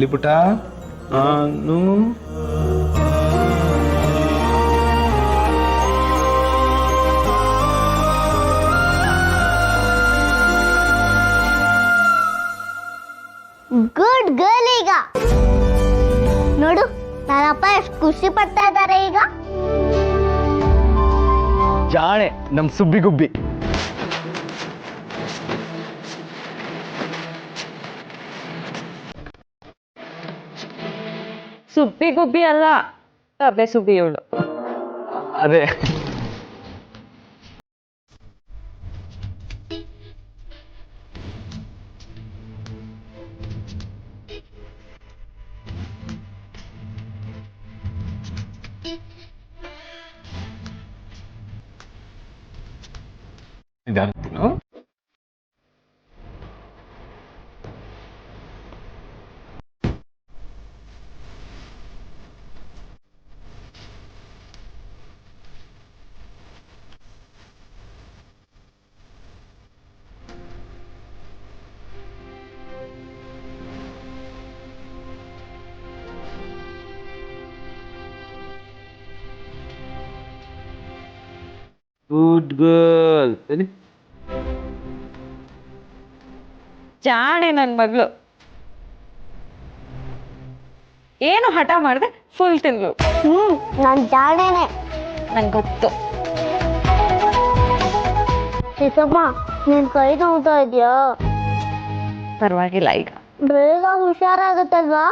ಎಲ್ಲಿ ಪುಟ ನಾನು ಗುಡ್ ಗರ್ಲ್. ಈಗ ನೋಡು ನನ್ನಪ್ಪ ಎಷ್ಟು ಖುಷಿ ಪಡ್ತಾ ಇದ್ದಾರೆ ಈಗ. ಜಾಣೆ ನಮ್ ಸುಬ್ಬಿ ಗುಬ್ಬಿ. ಸುಬ್ಬಿ ಗುಬ್ಬಿ ಅಲ್ಲ, ತಬೆ ಸುಬ್ಬಿ ಇವಳು. ಅದೇ ಗುಡ್ ಗರ್ಲ್. ಜಾಣೆ ನನ್ ಮಗಳು. ಏನು ಹಠ ಮಾಡಿದೆ ಫುಲ್ ತಿಂದ್ರು. ನಾನ್ ಜಾಣೇನೆ. ನಂಗೆ ಗೊತ್ತು. ಸಿಸಮ್ಮ ನಿನ್ ಕೈ ನೋವ್ತಾ ಇದೆಯಾ? ಪರವಾಗಿಲ್ಲ, ಈಗ ಬೇಗ ಹುಷಾರಾಗುತ್ತಲ್ವಾ?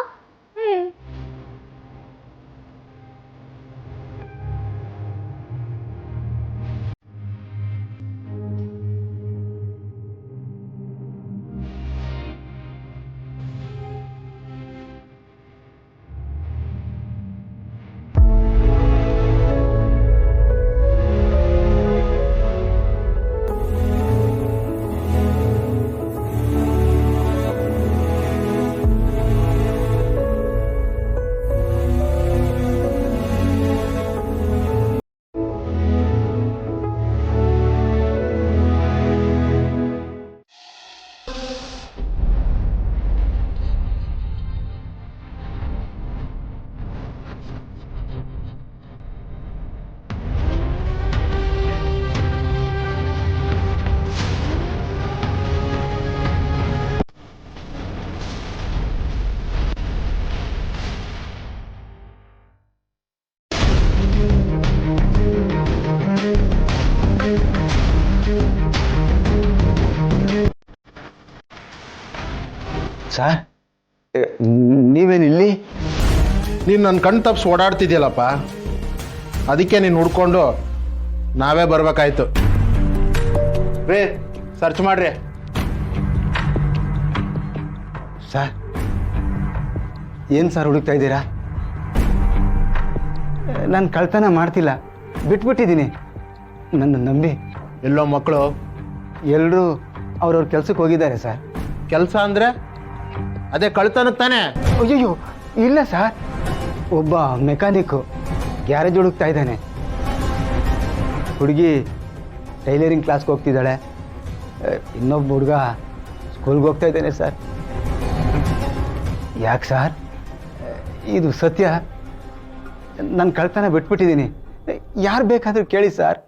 ಸರ್, ನೀವೇನಿಲ್ಲಿ? ನೀನು ನನ್ನ ಕಣ್ ತಪ್ಪಿಸಿ ಓಡಾಡ್ತಿದ್ಯಲ್ಲಪ್ಪ, ಅದಕ್ಕೆ ನೀನು ಹುಡ್ಕೊಂಡು ನಾವೇ ಬರ್ಬೇಕಾಯ್ತು. ರೇ ಸರ್ಚ್ ಮಾಡ್ರಿ. ಸರ್, ಏನು ಸರ್ ಹುಡುಕ್ತಾ ಇದ್ದೀರಾ? ನಾನು ಕಳ್ತನ ಮಾಡ್ತಿಲ್ಲ, ಬಿಟ್ಬಿಟ್ಟಿದ್ದೀನಿ. ನನ್ನ ನಂಬಿ. ಎಲ್ಲೋ ಮಕ್ಕಳು ಎಲ್ಲರೂ ಅವ್ರವ್ರ ಕೆಲ್ಸಕ್ಕೆ ಹೋಗಿದ್ದಾರೆ ಸರ್. ಕೆಲಸ ಅಂದರೆ ಅದೇ ಕಳ್ತನಕ್ಕೆ ತಾನೆ? ಅಯ್ಯೋ ಇಲ್ಲ ಸರ್, ಒಬ್ಬ ಮೆಕ್ಯಾನಿಕ್ಕು ಗ್ಯಾರೇಜ್ ಹುಡುಕ್ತಾ ಇದ್ದಾನೆ. ಹುಡುಗಿ ಟೈಲರಿಂಗ್ ಕ್ಲಾಸ್ಗೆ ಹೋಗ್ತಿದ್ದಾಳೆ, ಇನ್ನೊಬ್ಬ ಹುಡುಗ ಸ್ಕೂಲ್ಗೆ ಹೋಗ್ತಾ ಇದ್ದಾನೆ ಸರ್. ಯಾಕೆ ಸರ್, ಇದು ಸತ್ಯ. ನಾನು ಕಳ್ತನ ಬಿಟ್ಬಿಟ್ಟಿದ್ದೀನಿ, ಯಾರು ಬೇಕಾದರೂ ಕೇಳಿ ಸರ್.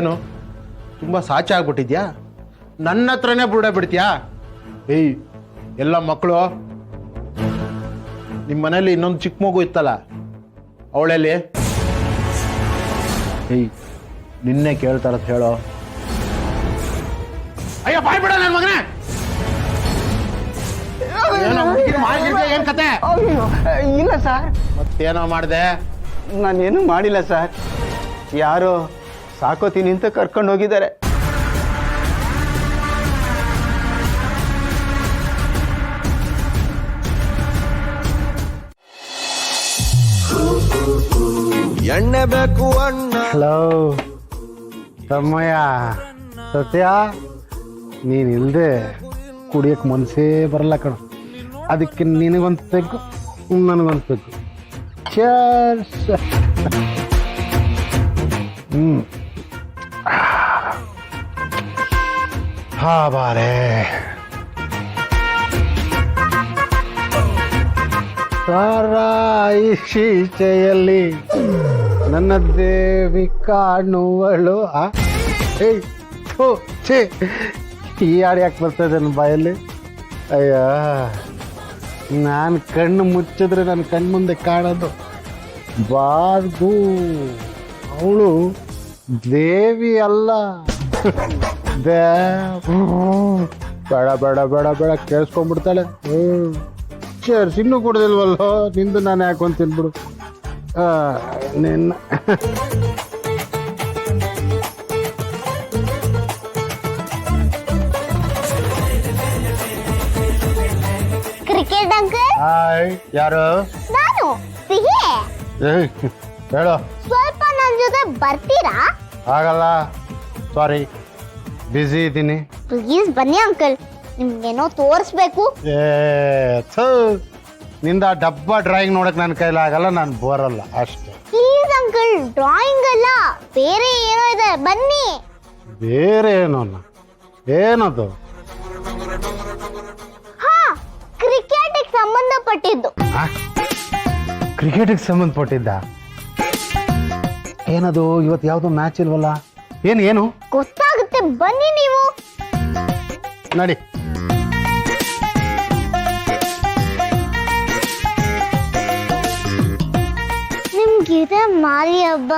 ಏನು ತುಂಬ ಸಾಚೆ ಆಗ್ಬಿಟ್ಟಿದ್ಯಾ? ನನ್ನ ಹತ್ರನೇ ಬುಡ ಬಿಡ್ತೀಯಾ? ಏಯ್, ಎಲ್ಲ ಮಕ್ಕಳು, ನಿಮ್ಮ ಮನೇಲಿ ಇನ್ನೊಂದು ಚಿಕ್ಕ ಮಗು ಇತ್ತಲ್ಲ, ಅವಳಲ್ಲಿ? ಏಯ್, ನಿನ್ನೆ ಕೇಳ್ತಾರತ್ ಹೇಳೋ. ಅಯ್ಯೋ ಬಾಯ್ ಬಿಡ ನನ್ನ ಮಗನೇ. ಏನ್ ಕತೆ? ಇಲ್ಲ ಸರ್. ಮತ್ತೇನೋ ಮಾಡಿದೆ? ನಾನೇನು ಮಾಡಿಲ್ಲ ಸರ್, ಯಾರೋ ಸಾಕೋತೀನಿ ಅಂತ ಕರ್ಕೊಂಡು ಹೋಗಿದ್ದಾರೆ. ಎಣ್ಣೆ ಬೇಕು ಅಣ್ಣ. ಹಲೋ ತಮ್ಮಯ್ಯ, ಸತ್ಯ, ನೀನಿಲ್ಲದೆ ಕುಡಿಯಕ್ಕೆ ಮನಸ್ಸೇ ಬರಲ್ಲ ಕಣ. ಅದಕ್ಕೆ ನಿನಗೊಂದು ಬೇಕು, ನನಗೊಂದು ಬೇಕು. ಚರ್ಸ್. ಹಾ ಬಾರೇ. ಈ ಶೀಶೆಯಲ್ಲಿ ನನ್ನ ದೇವಿ ಕಾಣುವಳು ಏಯ್ ಥು, ಛೀ ಈ ಹಾಡು ಯಾಕೆ ಬರ್ತದೆ ನನ್ನ ಬಾಯಲ್ಲಿ? ಅಯ್ಯ, ನಾನು ಕಣ್ಣು ಮುಚ್ಚಿದ್ರೆ ನನ್ನ ಕಣ್ಣು ಮುಂದೆ ಕಾಣೋದು ಬಾರ್ಗು. ಅವಳು ದೇವಿ ಅಲ್ಲ. ಬೇಡ ಬೇಡ ಬೇಡ ಬೇಡ ಕೇಳಿಸ್ಕೊಂಡ್ಬಿಡ್ತಾಳೆ. ಚೇರ್ಸ್ ಇನ್ನೂ ಕೊಡೋದಿಲ್ವಲ್ಲೋ, ನಿಂದು ನಾನು ಯಾಕೊಂತ ತಿನ್ಬಿಡು ನಿನ್ನ. ಕ್ರಿಕೆಟ್ ಅಂಕಲ್, ಹಾಯ್, ಯಾರು? ನಾನು ಸಿಹಿ. ಏಯ್, ಹೇಳು. ಸ್ವಲ್ಪ ನನ್ನ ಜೊತೆ ಬರ್ತೀರಾ? ಆಗಲ್ಲ, ಸಾರಿ, ಬ್ಯುಸಿ ಇದ್ದೀನಿ. ಪ್ಲೀಸ್ ಬನ್ನಿ ಅಂಕಲ್, ನಿಮ್ಗೇನೋ ತೋರಿಸ್ಬೇಕು. ನಿಂದ ಡಬ್ಬ ಡ್ರಾಯಿಂಗ್ ನೋಡಕ್ ನನ್ನ ಕೈಲಾಗಲ್ಲ, ನಾನು ಬರಲ್ಲ ಅಷ್ಟೇ. ಪ್ಲೀಸ್ ಅಂಕಲ್, ಡ್ರಾಯಿಂಗ್ ಅಲ್ಲ, ಬೇರೆ ಏನೋ ಇದೆ, ಬನ್ನಿ. ಬೇರೆ ಏನೋಲ್ಲ, ಏನದು? ಹಾ, ಕ್ರಿಕೆಟ್ಗೆ ಸಂಬಂಧಪಟ್ಟಿದ್ದು. ಕ್ರಿಕೆಟಿಗೆ ಸಂಬಂಧಪಟ್ಟಿದ್ದ? ಏನದು? ಇವತ್ತು ಯಾವ್ದು ಮ್ಯಾಚ್ ಇಲ್ವಲ್ಲ? ಏನು? ಗೊತ್ತಾಗುತ್ತೆ, ಬನ್ನಿ ನೀವು. ನಡಿ. ನಿಮ್ಗಿದೆ ಮಾರಿ ಹಬ್ಬ.